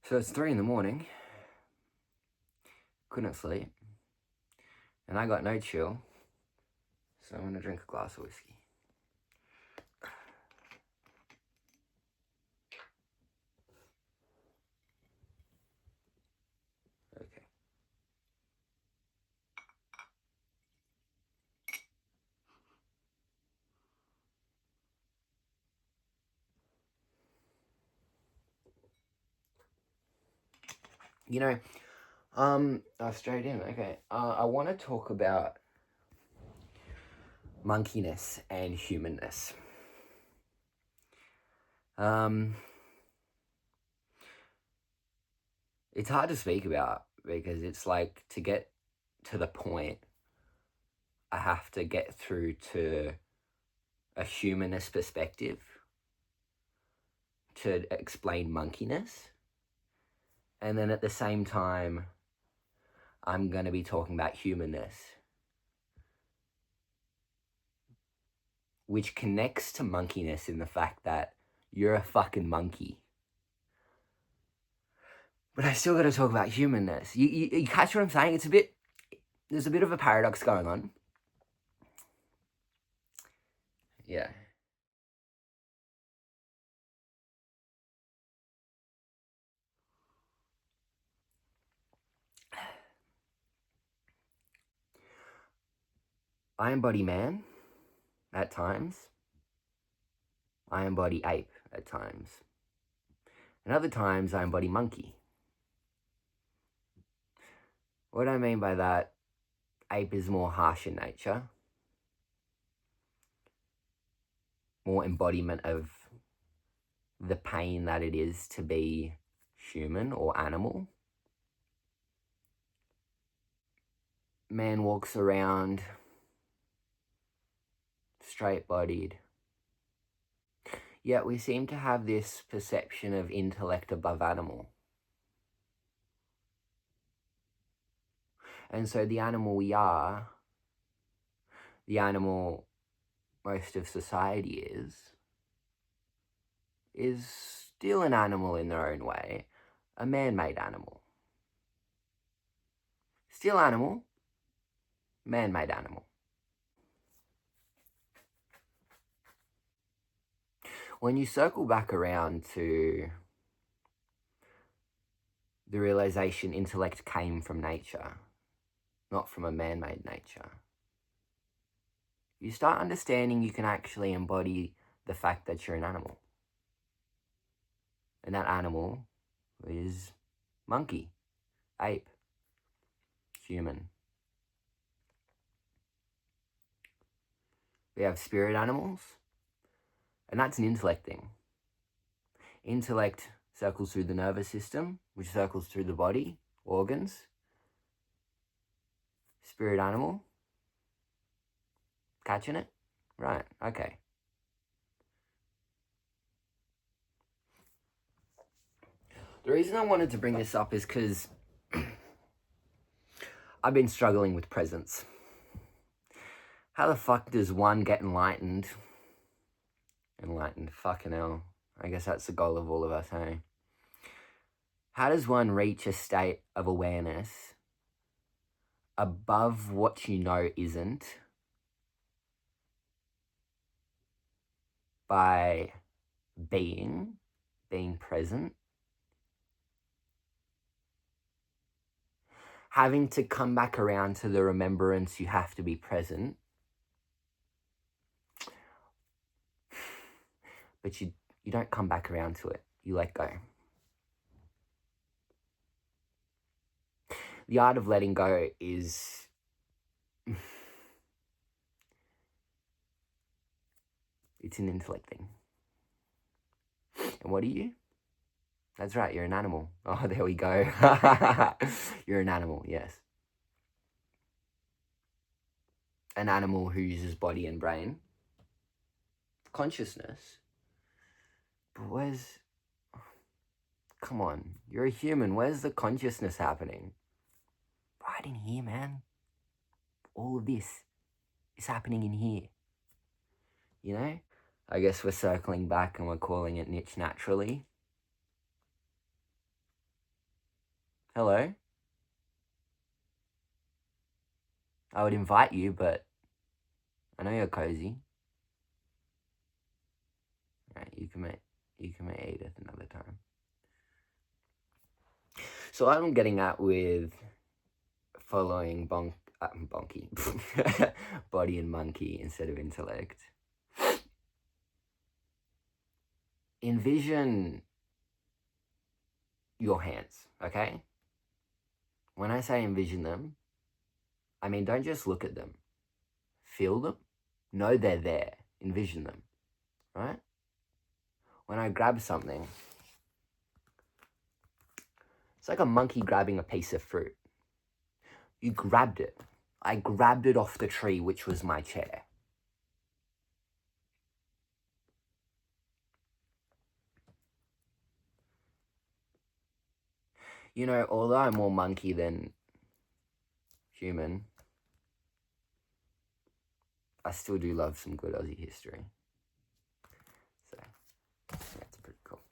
So it's 3 in the morning, couldn't sleep, and I got no chill, so I'm gonna drink a glass of whiskey. Okay. Straight in, okay. I want to talk about monkeyness and humanness. It's hard to speak about because it's like, to get to the point, I have to get through to a humanist perspective to explain monkeyness. And then at the same time, I'm going to be talking about humanness, which connects to monkeyness in the fact that you're a fucking monkey. But I still got to talk about humanness. You catch what I'm saying? There's a bit of a paradox going on. Yeah. I embody man at times. I embody ape at times. And other times I embody monkey. What I mean by that, ape is more harsh in nature, more embodiment of the pain that it is to be human or animal. Man walks around straight-bodied, yet we seem to have this perception of intellect above animal. And so the animal we are, the animal most of society is still an animal in their own way, a man-made animal. Still animal, man-made animal. When you circle back around to the realization intellect came from nature, not from a man-made nature, you start understanding you can actually embody the fact that you're an animal. And that animal is monkey, ape, human. We have spirit animals, and that's an intellect thing. Intellect circles through the nervous system, which circles through the body, organs. Spirit animal. Catching it? Right, okay. The reason I wanted to bring this up is because I've been struggling with presence. How the fuck does one get enlightened? Enlightened, fucking hell. I guess that's the goal of all of us, hey? How does one reach a state of awareness above what you know isn't by being present, having to come back around to the remembrance you have to be present, but you don't come back around to it, you let go. The art of letting go is it's an intellect thing. And what are you? That's right, you're an animal. Oh, there we go. You're an animal, yes. An animal who uses body and brain. Consciousness. But where's... Come on, you're a human. Where's the consciousness happening? Right in here, man. All of this is happening in here. You know? I guess we're circling back and we're calling it Nitch naturally. Hello? I would invite you, but I know you're cozy. Right, you can meet Edith another time. So I'm getting at with following Bonky, body and monkey instead of intellect. Envision your hands, okay? When I say envision them, I mean don't just look at them. Feel them. Know they're there. Envision them, right? When I grab something, it's like a monkey grabbing a piece of fruit. You grabbed it. I grabbed it off the tree, which was my chair. You know, although I'm more monkey than human, I still do love some good Aussie history. So, that's pretty cool.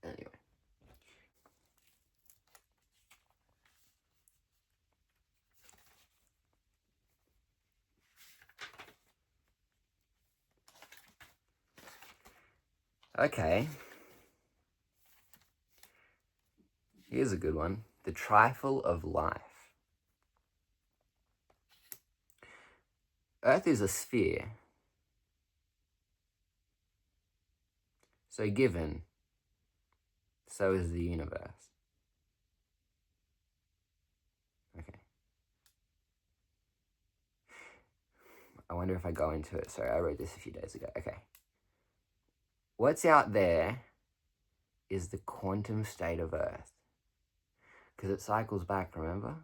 Anyway. Okay. Here's a good one. The trifle of life. Earth is a sphere. So given, so is the universe. Okay. I wonder if I go into it. Sorry, I wrote this a few days ago. Okay. What's out there is the quantum state of Earth. Because it cycles back, remember?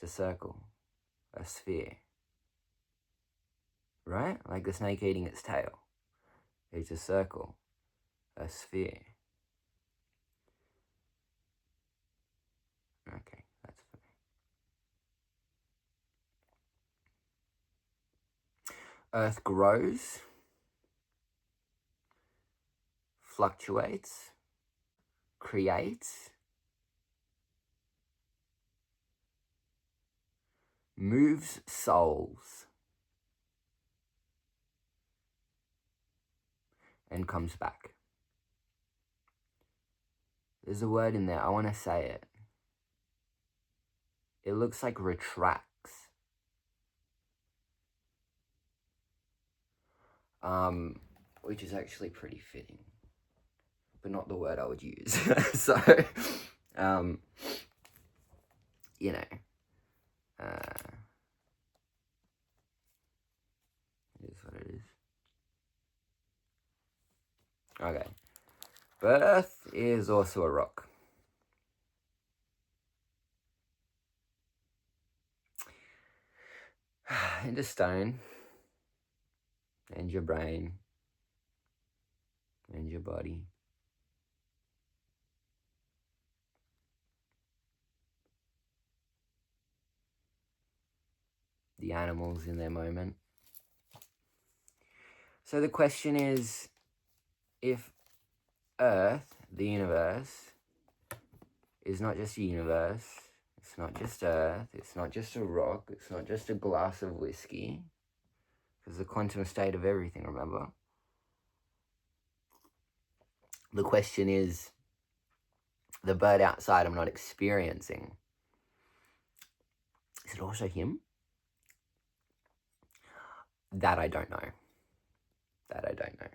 It's a circle, a sphere. Right? Like the snake eating its tail. It's a circle, a sphere. Okay, that's funny. Earth grows, fluctuates, creates, moves souls, and comes back. There's a word in there. I want to say it. It looks like retracts. Which is actually pretty fitting, but not the word I would use. So, you know, it is what it is. Okay. But Earth is also a rock. And a stone. And your brain. And your body. The animals in their moment. So the question is, if Earth, the universe, is not just a universe, it's not just Earth, it's not just a rock, it's not just a glass of whiskey, because the quantum state of everything, remember? The question is, the bird outside I'm not experiencing, is it also him? That I don't know. That I don't know.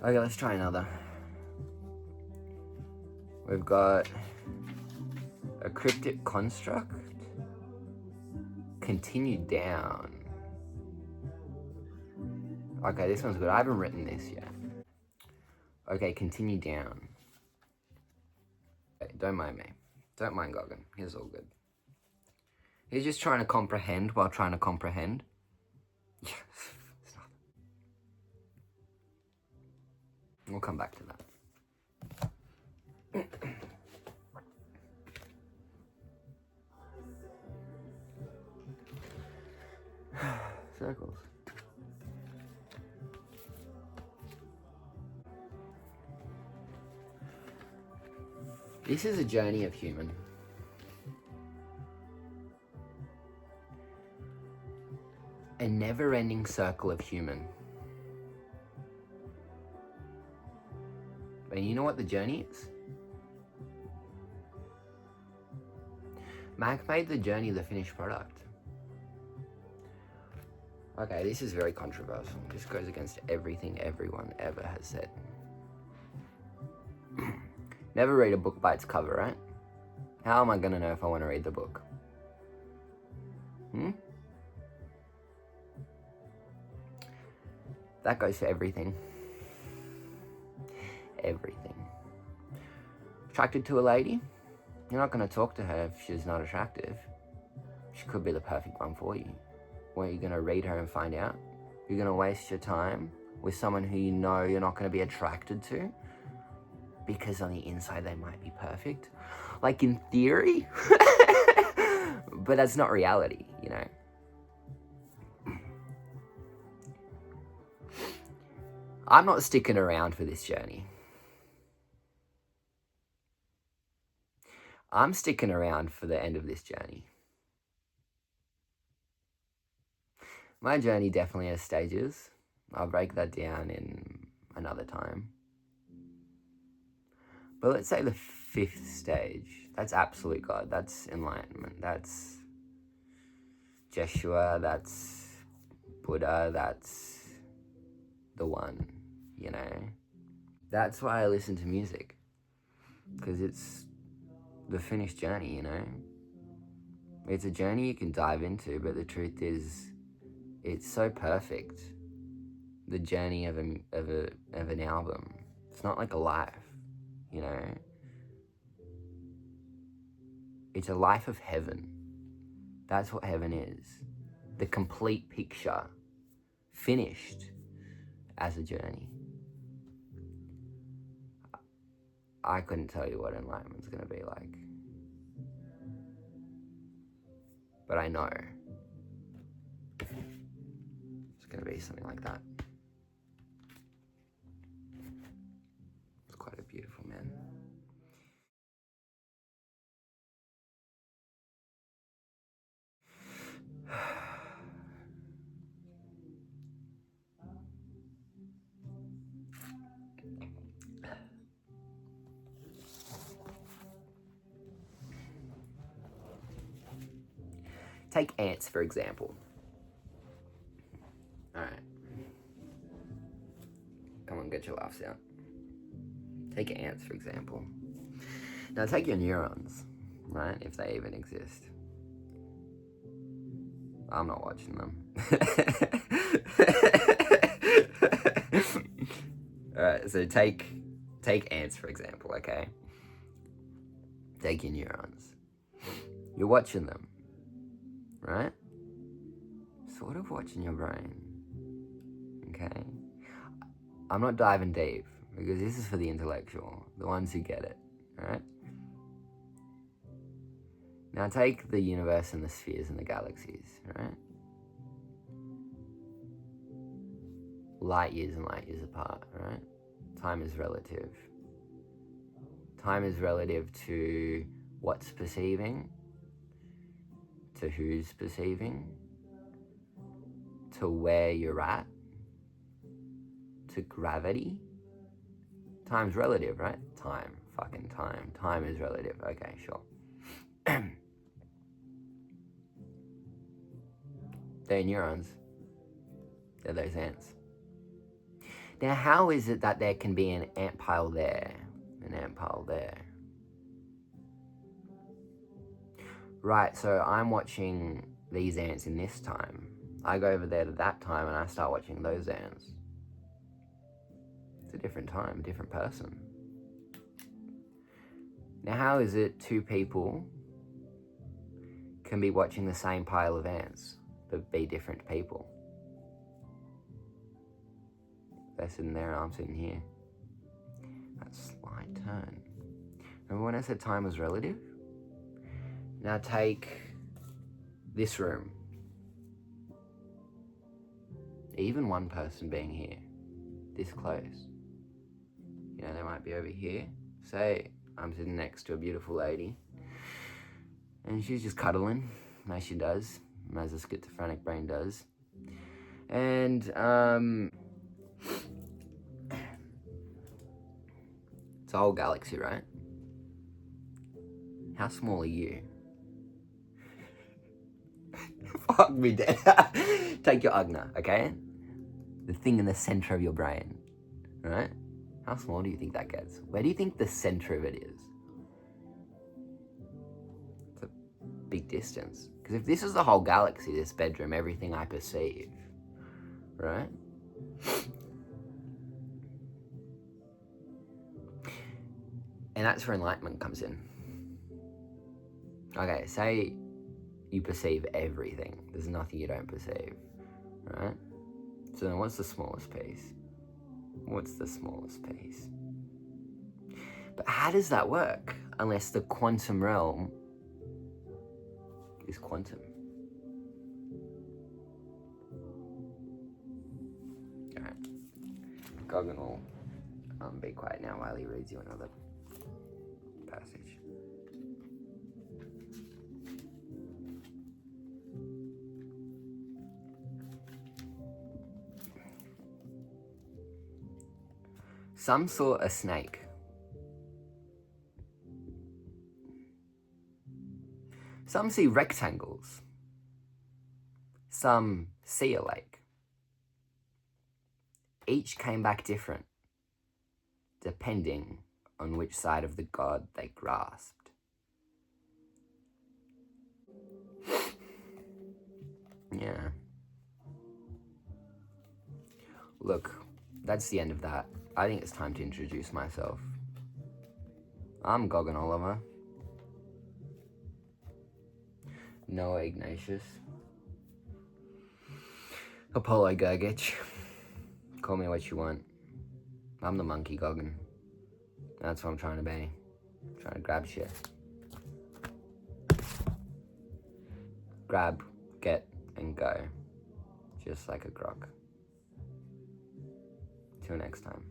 Okay, let's try another. We've got a cryptic construct. Continue down. Okay, this one's good. I haven't written this yet. Okay, continue down. Okay, don't mind me. Don't mind Goggin. He's all good. He's just trying to comprehend while trying to comprehend. Yes. We'll come back to that. Circles. This is a journey of human. A never-ending circle of human. And you know what the journey is? Mac made the journey the finished product. Okay, this is very controversial. This goes against everything everyone ever has said. Never read a book by its cover, right? How am I gonna know if I want to read the book? That goes for everything. Everything. Attracted to a lady? You're not gonna talk to her if she's not attractive. She could be the perfect one for you. Or are you gonna read her and find out? You're gonna waste your time with someone who you know you're not gonna be attracted to because on the inside they might be perfect. Like in theory, but that's not reality, you know? I'm not sticking around for this journey. I'm sticking around for the end of this journey. My journey definitely has stages. I'll break that down in another time. But let's say the 5th stage, that's absolute God, that's enlightenment, that's Jeshua, that's Buddha, that's the one, you know? That's why I listen to music, because it's the finished journey, you know? It's a journey you can dive into, but the truth is, it's so perfect. The journey of an album. It's not like a life, you know? It's a life of heaven. That's what heaven is. The complete picture, finished as a journey. I couldn't tell you what enlightenment's gonna be like. But I know it's gonna be something like that. It's quite a beautiful man. Take ants, for example. Alright. Come on, get your laughs out. Take ants, for example. Now take your neurons, right? If they even exist. I'm not watching them. Alright, so take ants, for example, okay? Take your neurons. You're watching them, right? Sort of watching your brain, okay? I'm not diving deep, because this is for the intellectual, the ones who get it, right? Now take the universe and the spheres and the galaxies, right? Light years and light years apart, right? Time is relative. Time is relative to what's perceiving, to who's perceiving, to where you're at, to gravity. Time's relative, right? Time, fucking time. Time is relative. Okay, sure. They're neurons. They're those ants. Now, how is it that there can be an ant pile there, an ant pile there? Right, so I'm watching these ants in this time. I go over there to that time and I start watching those ants. It's a different time, a different person. Now, how is it two people can be watching the same pile of ants, but be different people? They're sitting there and I'm sitting here. That slight turn. Remember when I said time was relative? Now take this room. Even one person being here, this close. You know, they might be over here. Say I'm sitting next to a beautiful lady and she's just cuddling, as she does, as a schizophrenic brain does. And it's a whole galaxy, right? How small are you? Fuck me dead. Take your Agna, okay? The thing in the center of your brain, right? How small do you think that gets? Where do you think the center of it is? It's a big distance. Because if this is the whole galaxy, this bedroom, everything I perceive, right? And that's where enlightenment comes in. Okay, say you perceive everything. There's nothing you don't perceive, right? So then what's the smallest piece? What's the smallest piece? But how does that work? Unless the quantum realm is quantum. Alright. Goggon will be quiet now while he reads you another passage. Some saw a snake. Some see rectangles. Some see a lake. Each came back different, depending on which side of the god they grasped. Yeah. Look, that's the end of that. I think it's time to introduce myself. I'm Goggon Oliver. Noah Ignatius. Apollo Gurgich. Call me what you want. I'm the monkey Goggon. That's what I'm trying to be. I'm trying to grab shit. Grab, get, and go. Just like a grog. Till next time.